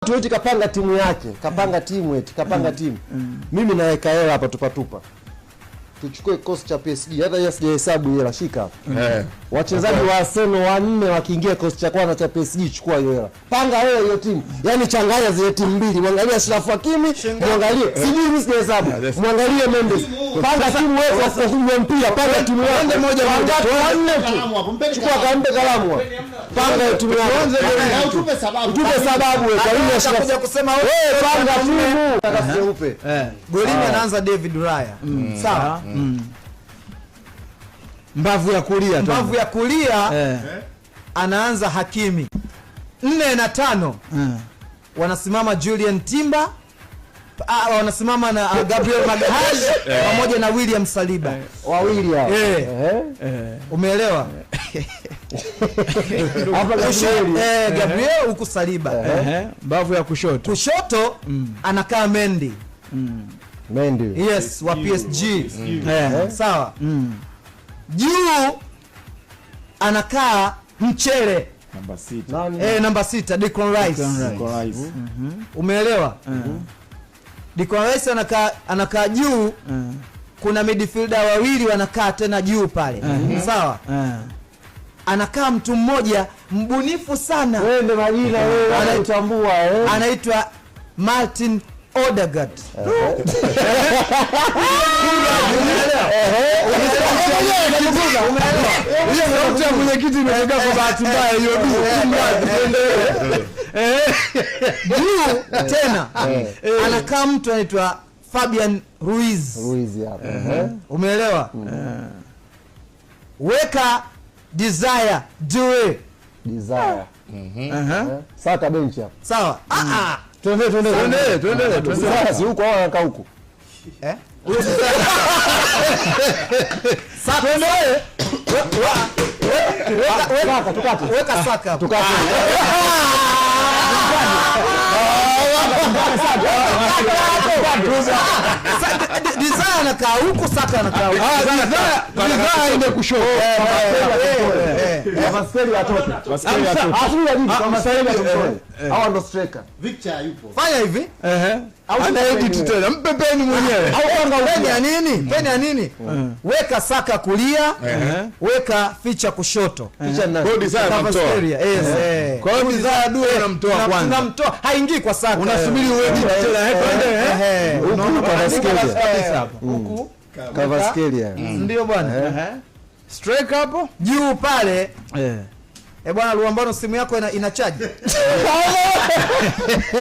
Mtu eti kapanga timu yake, kapanga timu eti, kapanga timu. Mimi naweka hela hapa tupa. Tuchukue kikosi cha PSG, hata yeye sijahesabu hela, shika hapo. Wachezaji wa Arsenal wanne wakiingia kikosi cha kwanza cha PSG, chukua hiyo hela. Panga wewe hiyo timu. Yaani changanya zile timu mbili. Muangalie Ashraf Hakimi, muangalie. Sijui mimi sijahesabu. Muangalie Mendes. Panga timu wewe kwa kufunga mpira, panga timu yako moja moja. Wanne tu. Chukua kampe kalamu hapo. Panga timu yako. Utupe sababu wewe. Kwa nini Ashraf kusema wewe panga timu? Nataka upe. Golini anaanza David Raya. Sawa. Mbavu ya kulia anaanza Hakimi. 4 na 5 wanasimama Julian Timber, wanasimama na Gabriel Magalhaes pamoja na William Saliba. Wawili hao. Umeelewa? Hapa Gabriel huko Saliba. Mbavu ya kushoto anakaa Mendy. Mendy. Yes, wa PSG. Sawa. Juu anakaa Mchele. namba 6. Nani? Namba 6 Declan Rice. Umeelewa? Declan Rice anakaa juu. Kuna midfielder wawili wanakaa tena juu pale. Sawa? Anakaa mtu mmoja mbunifu sana. Wewe ndio majina wewe unatambua anaitwa Martin Odegaard. Hiyo sauti ya mwenyekiti imetoka kwa bahati mbaya hiyo juu tena anakaa mtu anaitwa Fabian Ruiz hapa. Umeelewa? Weka Desire. Saka bench hapa. Sawa. Twende. Sasa huko au anakaa huko. Saka weka Saka. Desire anakaa huko, Saka anakaa huko. Desire aende kushoto. Vasquez atoke. Hawa ndo striker. Victor yupo. Fanya hivi. Ana edit tena. Mpe peni mwenyewe. Peni ya nini? Weka Saka kulia, weka Ficha kushoto. Ficha nani? Kwa Desire anamtoa. Kwa hiyo Desire dua anamtoa kwanza. Unamtoa, haingii kwa Saka. Unasubiri uedit tena. Huko Vasquez. Huku Vasquez. Ndio bwana. Strike hapo juu pale. Bwana Luambano, simu yako ina charge.